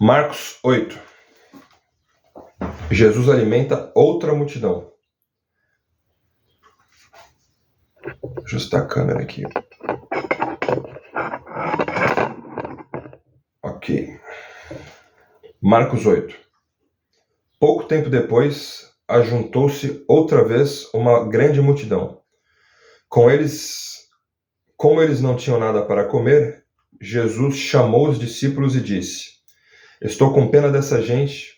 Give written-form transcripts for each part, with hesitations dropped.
Marcos 8. Jesus alimenta outra multidão. Deixa eu ajustar a câmera aqui. Ok. Marcos 8. Pouco tempo depois, ajuntou-se outra vez uma grande multidão. Como eles não tinham nada para comer, Jesus chamou os discípulos e disse: Estou com pena dessa gente,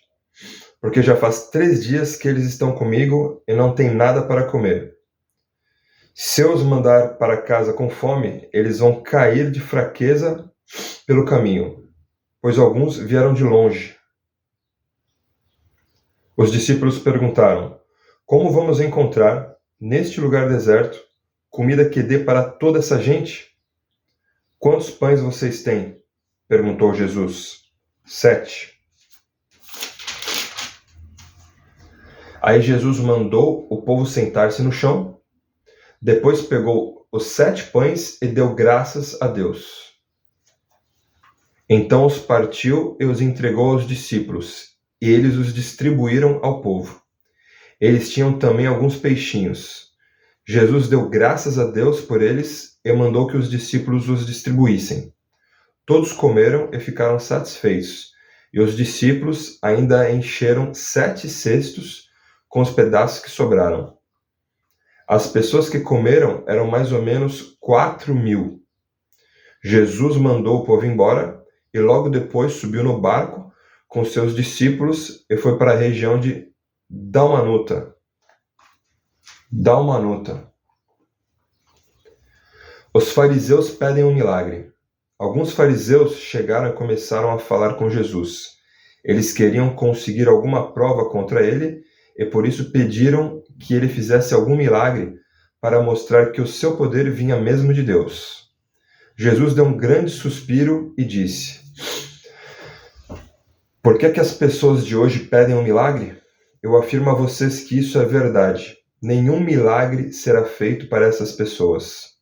porque já faz 3 dias que eles estão comigo e não têm nada para comer. Se eu os mandar para casa com fome, eles vão cair de fraqueza pelo caminho, pois alguns vieram de longe. Os discípulos perguntaram: Como vamos encontrar, neste lugar deserto, comida que dê para toda essa gente? Quantos pães vocês têm? Perguntou Jesus. 7. Aí Jesus mandou o povo sentar-se no chão. Depois pegou os 7 pães e deu graças a Deus. Então os partiu e os entregou aos discípulos, e eles os distribuíram ao povo. Eles tinham também alguns peixinhos. Jesus deu graças a Deus por eles e mandou que os discípulos os distribuíssem. Todos comeram e ficaram satisfeitos, e os discípulos ainda encheram 7 cestos com os pedaços que sobraram. As pessoas que comeram eram mais ou menos 4.000. Jesus mandou o povo embora e logo depois subiu no barco com seus discípulos e foi para a região de Dalmanuta. Os fariseus pedem um milagre. Alguns fariseus chegaram e começaram a falar com Jesus. Eles queriam conseguir alguma prova contra ele e por isso pediram que ele fizesse algum milagre para mostrar que o seu poder vinha mesmo de Deus. Jesus deu um grande suspiro e disse: Por que as pessoas de hoje pedem um milagre? Eu afirmo a vocês que isso é verdade. Nenhum milagre será feito para estas pessoas.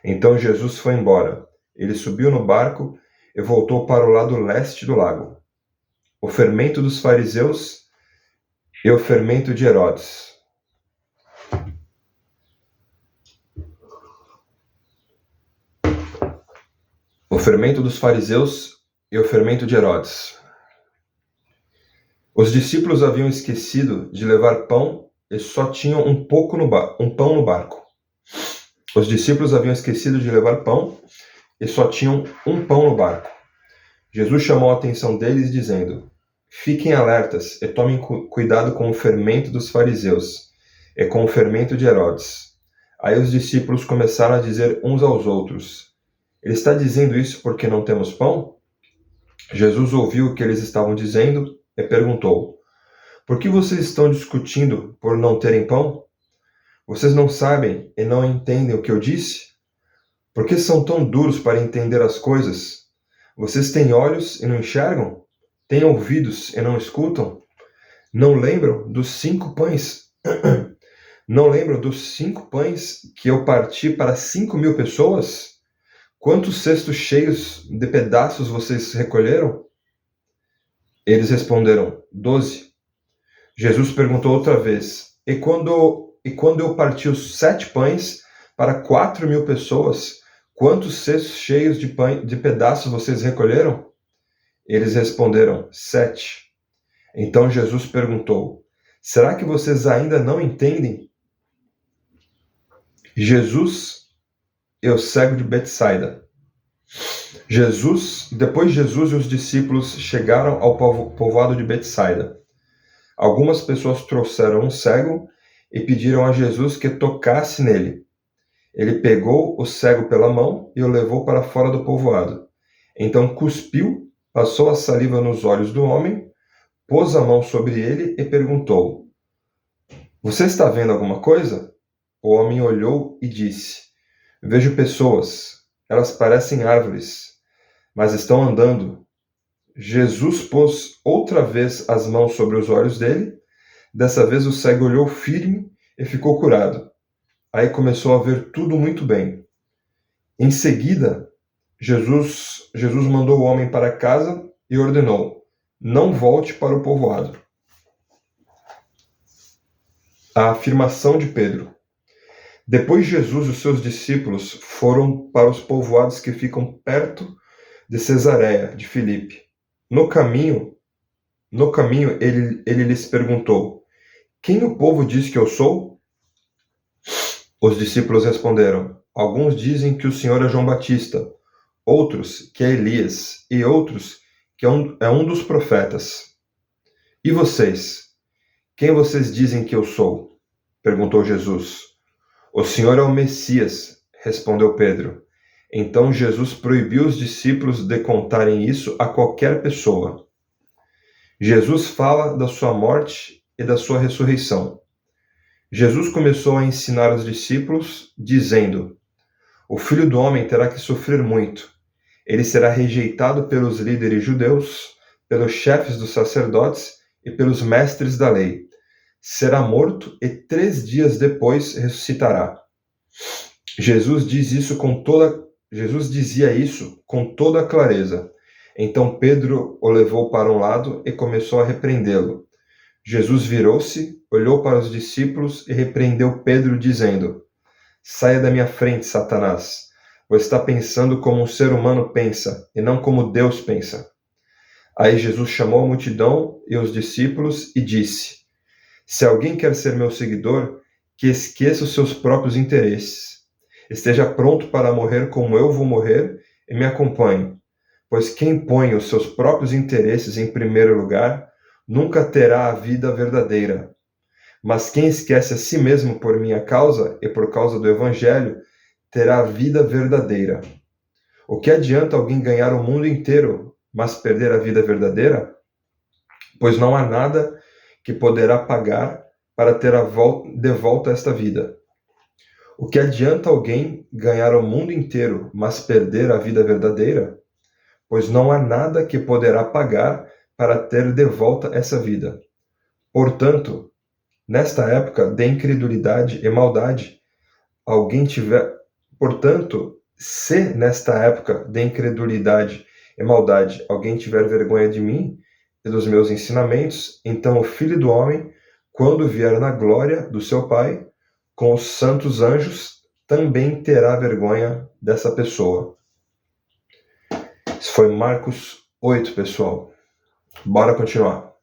Então Jesus foi embora. Ele subiu no barco e voltou para o lado leste do lago. O fermento dos fariseus e o fermento de Herodes. O fermento dos fariseus e o fermento de Herodes. Os discípulos haviam esquecido de levar pão e só tinham um pão no barco. Os discípulos haviam esquecido de levar pão e só tinham um pão no barco. Jesus chamou a atenção deles dizendo: Fiquem alertas e tomem cuidado com o fermento dos fariseus e com o fermento de Herodes. Aí os discípulos começaram a dizer uns aos outros: Ele está dizendo isso porque não temos pão? Jesus ouviu o que eles estavam dizendo e perguntou: Por que vocês estão discutindo por não terem pão? Vocês não sabem e não entendem o que eu disse? Por que são tão duros para entender as coisas? Vocês têm olhos e não enxergam? Têm ouvidos e não escutam? Não lembram dos 5 pães? Não lembram dos 5 pães que eu parti para 5.000 pessoas? Quantos cestos cheios de pedaços vocês recolheram? Eles responderam: 12. Jesus perguntou outra vez: E quando eu parti os 7 pães para 4.000 pessoas, quantos cestos cheios de pedaços vocês recolheram? Eles responderam: 7. Então Jesus perguntou: Será que vocês ainda não entendem? Jesus e o cego de Betsaida. Depois Jesus e os discípulos chegaram ao povoado de Betsaida. Algumas pessoas trouxeram um cego e pediram a Jesus que tocasse nele. Ele pegou o cego pela mão e o levou para fora do povoado. Então cuspiu, passou a saliva nos olhos do homem, pôs a mão sobre ele e perguntou: Você está vendo alguma coisa? O homem olhou e disse: Vejo pessoas. Elas parecem árvores, mas estão andando. Jesus pôs outra vez as mãos sobre os olhos dele. Dessa vez o cego olhou firme e ficou curado. Aí começou a ver tudo muito bem. Em seguida, Jesus mandou o homem para casa e ordenou: não volte para o povoado. A afirmação de Pedro. Depois Jesus e os seus discípulos foram para os povoados que ficam perto de Cesareia de Filipe. No caminho ele lhes perguntou: quem o povo diz que eu sou? Os discípulos responderam: alguns dizem que o Senhor é João Batista, outros que é Elias, e outros que é um dos profetas. E vocês? Quem vocês dizem que eu sou? Perguntou Jesus. O Senhor é o Messias, respondeu Pedro. Então Jesus proibiu os discípulos de contarem isso a qualquer pessoa. Jesus fala da sua morte e da sua ressurreição. Jesus começou a ensinar os discípulos, dizendo: o Filho do Homem terá que sofrer muito. Ele será rejeitado pelos líderes judeus, pelos chefes dos sacerdotes e pelos mestres da lei. Será morto e 3 dias depois ressuscitará. Jesus dizia isso com toda a clareza. Então Pedro o levou para um lado e começou a repreendê-lo. Jesus virou-se, olhou para os discípulos e repreendeu Pedro, dizendo: saia da minha frente, Satanás. Você está pensando como um ser humano pensa, e não como Deus pensa. Aí Jesus chamou a multidão e os discípulos e disse: se alguém quer ser meu seguidor, que esqueça os seus próprios interesses. Esteja pronto para morrer como eu vou morrer e me acompanhe. Pois quem põe os seus próprios interesses em primeiro lugar, nunca terá a vida verdadeira. Mas quem esquece a si mesmo por minha causa e por causa do Evangelho, terá a vida verdadeira. O que adianta alguém ganhar o mundo inteiro, mas perder a vida verdadeira? Pois não há nada que poderá pagar para ter de volta esta vida. O que adianta alguém ganhar o mundo inteiro, mas perder a vida verdadeira? Pois não há nada que poderá pagar para ter de volta essa vida. Portanto, nesta época de incredulidade e maldade, se nesta época de incredulidade e maldade alguém tiver vergonha de mim e dos meus ensinamentos, então o Filho do Homem, quando vier na glória do seu Pai, com os santos anjos, também terá vergonha dessa pessoa. Isso foi Marcos 8, pessoal. Bora continuar.